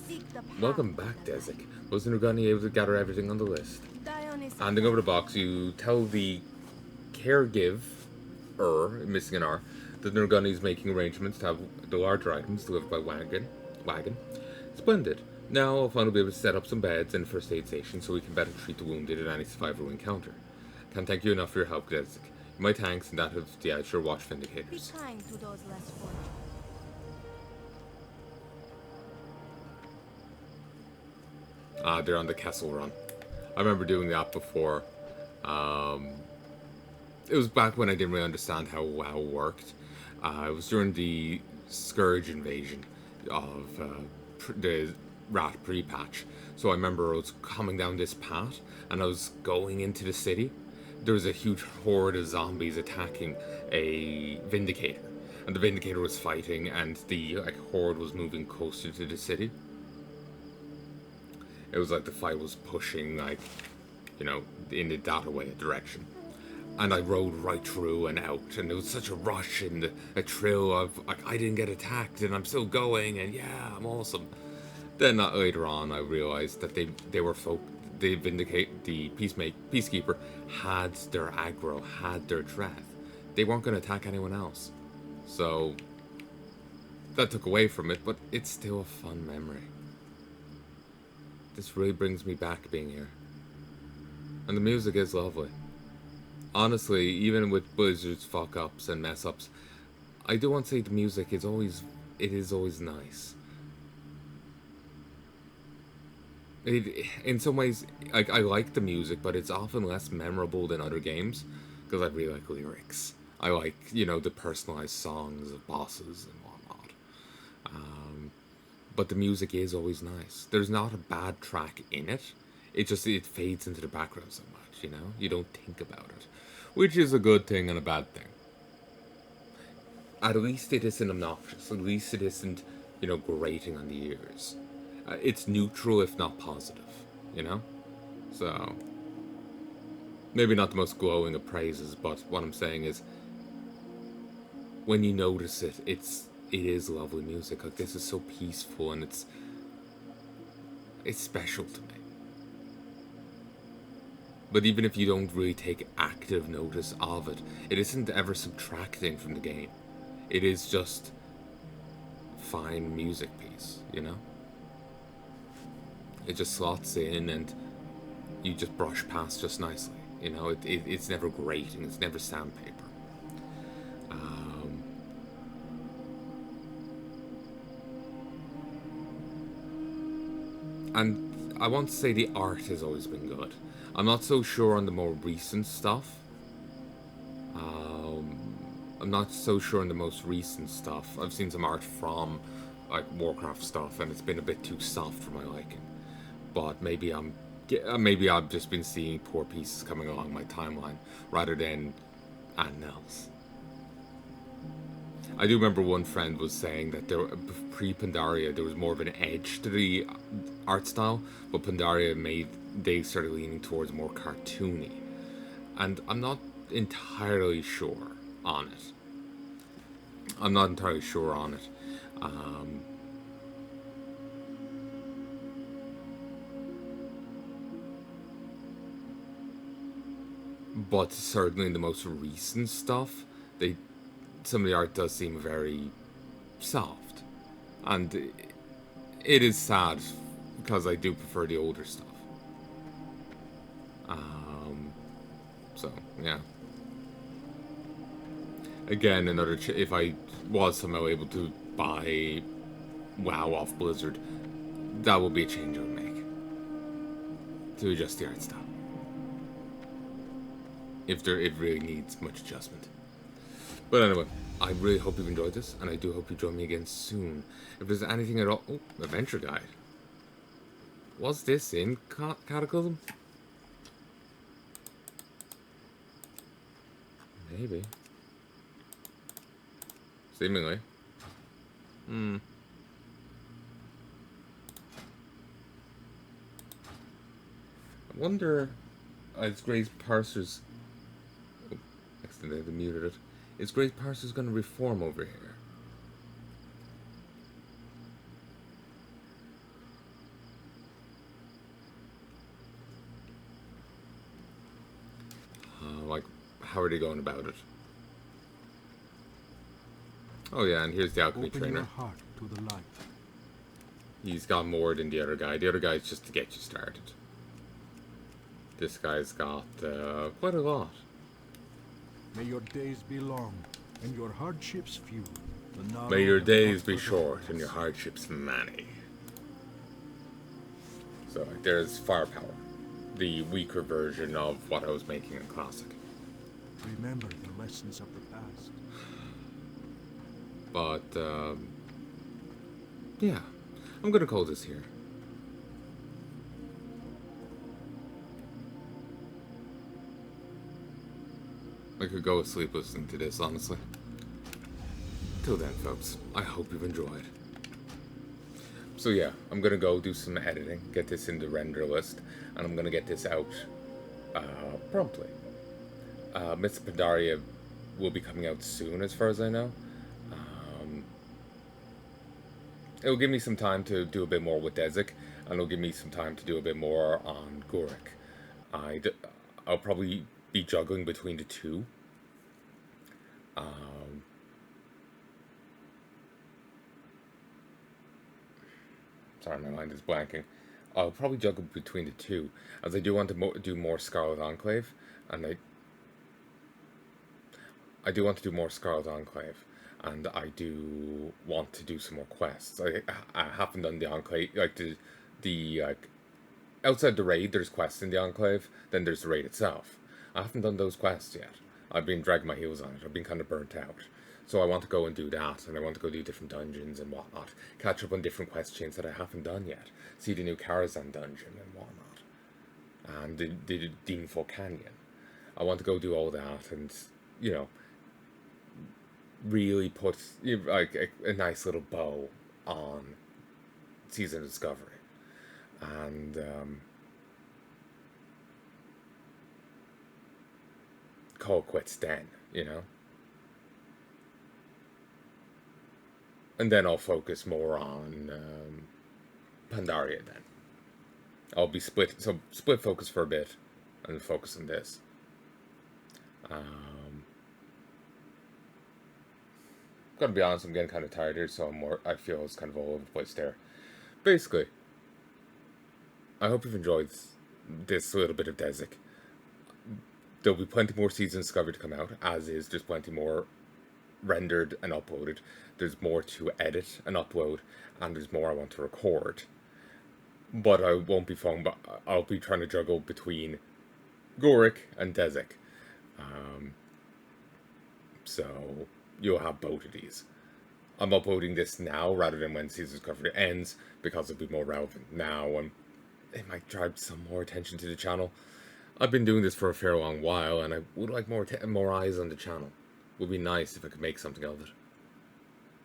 Seek the path Welcome of back, the Desik. Wasn't Urgani able to gather everything on the list? light. Dionys Handing over the box, you tell the caregiver, missing an R, that Nurgani is making arrangements to have the larger items delivered by wagon. Splendid. Now I'll finally be able to set up some beds and first aid stations so we can better treat the wounded in any survivor we encounter. Can't thank you enough for your help, Desik. My thanks and that of the Azure Watch Be Vindicators. kind to those less fortunate. They're on the Kessel Run. I remember doing that before. It was back when I didn't really understand how WoW worked. It was during the Scourge invasion of the Rat pre-patch. So I remember I was coming down this path and I was going into the city. There was a huge horde of zombies attacking a Vindicator. And the Vindicator was fighting and the horde was moving closer to the city. It was like the fight was pushing in the that-away direction. And I rode right through and out, and there was such a rush and a thrill of, I didn't get attacked, and I'm still going, and yeah, I'm awesome. Then later on, I realized that the Peacekeeper had their aggro, had their threat. They weren't going to attack anyone else. So, that took away from it, but it's still a fun memory. This really brings me back being here. And the music is lovely. Honestly, even with Blizzard's fuck-ups and mess-ups, I do want to say the music is always nice. In some ways, I like the music, but it's often less memorable than other games, because I really like lyrics. I like, the personalized songs of bosses and whatnot. But the music is always nice. There's not a bad track in it. It fades into the background so much, You don't think about it. Which is a good thing and a bad thing. At least it isn't obnoxious. At least it isn't, grating on the ears. It's neutral if not positive, So, maybe not the most glowing of praises, but what I'm saying is, when you notice it, it is lovely music. This is so peaceful and it's special to me. But even if you don't really take active notice of it, it isn't ever subtracting from the game. It is just fine music piece, you know? It just slots in and you just brush past just nicely, you know? It's never grating, it's never sandpaper. And I want to say the art has always been good. I'm not so sure on the more recent stuff. I'm not so sure on the most recent stuff. I've seen some art from like Warcraft stuff, and it's been a bit too soft for my liking. But maybe I've just been seeing poor pieces coming along my timeline rather than anything else. I do remember one friend was saying that pre-Pandaria there was more of an edge to the art style, but Pandaria they started leaning towards more cartoony, and I'm not entirely sure on it. But certainly in the most recent stuff, some of the art does seem very soft, and it is sad because I do prefer the older stuff. So yeah. Again, if I was somehow able to buy WoW off Blizzard, that would be a change I would make to adjust the art style. If it really needs much adjustment. But anyway, I really hope you've enjoyed this, and I do hope you join me again soon. If there's anything at all... Oh, adventure guide. Was this in Cataclysm? Maybe. Seemingly. I wonder... Is Gray's Parsers... Oh, accidentally muted it. Is Gray's Parsers going to reform over here? Like, how are they going about it? Oh yeah, and here's the alchemy Open trainer. your heart to the light. He's got more than the other guy. The other guy's just to get you started. This guy's got quite a lot. May your days be long and your hardships few. May your days be short and your hardships many. So there's firepower, the weaker version of what I was making in Classic. Remember the lessons of the past. But yeah, I'm gonna call this here. I could go to sleep listening to this, honestly. Till then, folks, I hope you've enjoyed. So yeah, I'm gonna go do some editing, get this in the render list, and I'm gonna get this out promptly. Miss Pandaria will be coming out soon, as far as I know. It'll give me some time to do a bit more with Desik, and it'll give me some time to do a bit more on Gurik. I'll probably be juggling between the two. Sorry, my mind is blanking. I'll probably juggle between the two, as I do want to do more Scarlet Enclave, and I do want to do more Scarlet Enclave, and I do want to do some more quests. I haven't done the Enclave, like the outside the raid. There's quests in the Enclave, then there's the raid itself. I haven't done those quests yet. I've been dragging my heels on it. I've been kind of burnt out. So I want to go and do that, and I want to go do different dungeons and whatnot. Catch up on different quest chains that I haven't done yet. See the new Karazhan dungeon and whatnot. And the Demonfall Canyon. I want to go do all that and, you know, really put like a nice little bow on Season of Discovery. And call it quits then, you know? And then I'll focus more on Pandaria then. I'll be split focus for a bit, and focus on this. gotta be honest, I'm getting kind of tired here, so I feel it's kind of all over the place there. Basically, I hope you've enjoyed this little bit of Desik. There'll be plenty more seasons discovered to come out, as is there's plenty more rendered and uploaded. There's more to edit and upload, and there's more I want to record. But I won't be fun, but I'll be trying to juggle between Gorik and Desik. So you'll have both of these. I'm uploading this now rather than when season discovery ends, because it'll be more relevant now, and it might drive some more attention to the channel. I've been doing this for a fair long while, and I would like more eyes on the channel. Would be nice if I could make something of it.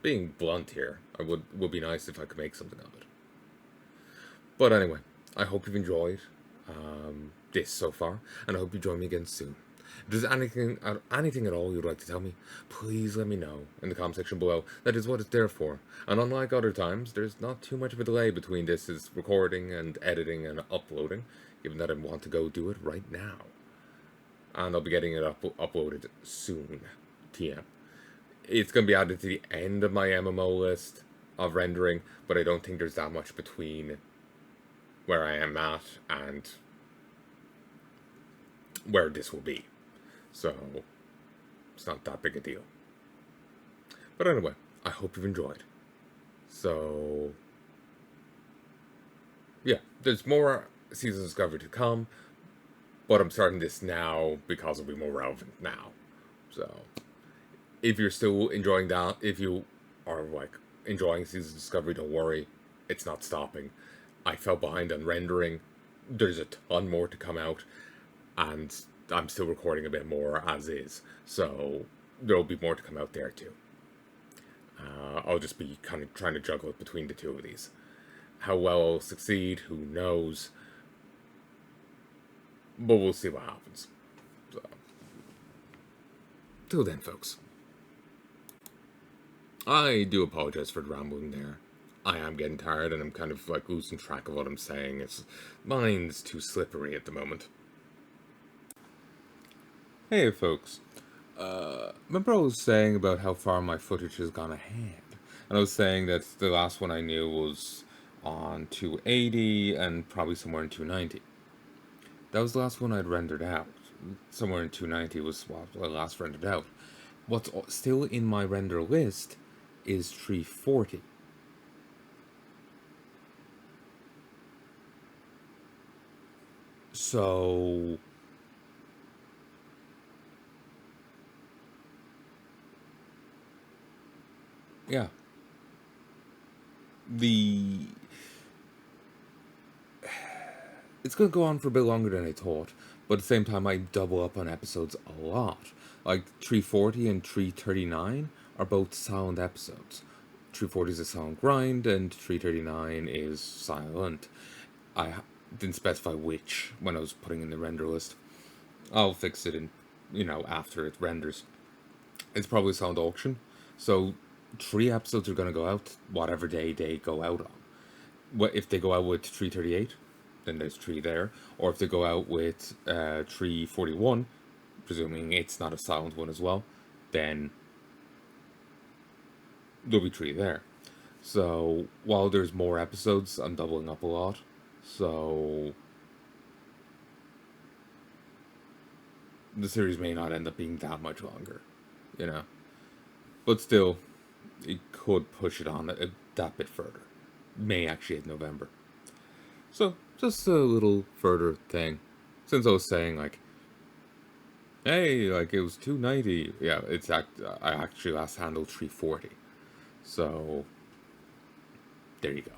Being blunt here, would be nice if I could make something of it. But anyway, I hope you've enjoyed this so far, and I hope you join me again soon. If there's anything at all you'd like to tell me, please let me know in the comment section below. That is what it's there for. And unlike other times, there's not too much of a delay between this is recording and editing and uploading, given that I want to go do it right now. And I'll be getting it uploaded soon. TM. It's going to be added to the end of my MMO list of rendering, but I don't think there's that much between where I am at and where this will be. So, it's not that big a deal. But anyway, I hope you've enjoyed. So, yeah, there's more seasons discovery to come, but I'm starting this now because it'll be more relevant now. So, if you're still enjoying that, if you are like enjoying seasons discovery, don't worry, it's not stopping. I fell behind on rendering. There's a ton more to come out, and I'm still recording a bit more as is, so there'll be more to come out there too. I'll just be kind of trying to juggle it between the two of these. How well I'll succeed, who knows, but we'll see what happens. So, till then, folks, I do apologize for the rambling there. I am getting tired, and I'm kind of like losing track of what I'm saying. Mine's too slippery at the moment. Hey folks, remember I was saying about how far my footage has gone ahead? And I was saying that the last one I knew was on 280 and probably somewhere in 290. That was the last one I'd rendered out. Somewhere in 290 was what I last rendered out. What's still in my render list is 340. So yeah, it's gonna go on for a bit longer than I thought, but at the same time I double up on episodes a lot. Like 340 and 339 are both silent episodes. 340 is a silent grind and 339 is silent. I didn't specify which when I was putting in the render list. I'll fix it in, after it renders. It's probably silent auction, so 3 episodes are going to go out whatever day they go out on. If they go out with 338, then there's 3 there. Or if they go out with 341, presuming it's not a silent one as well, then there'll be 3 there. So while there's more episodes, I'm doubling up a lot. So the series may not end up being that much longer, But still, it could push it on that bit further. May actually hit November. So, just a little further thing. Since I was saying, hey, it was 290. Yeah, I actually last handled 340. So, there you go.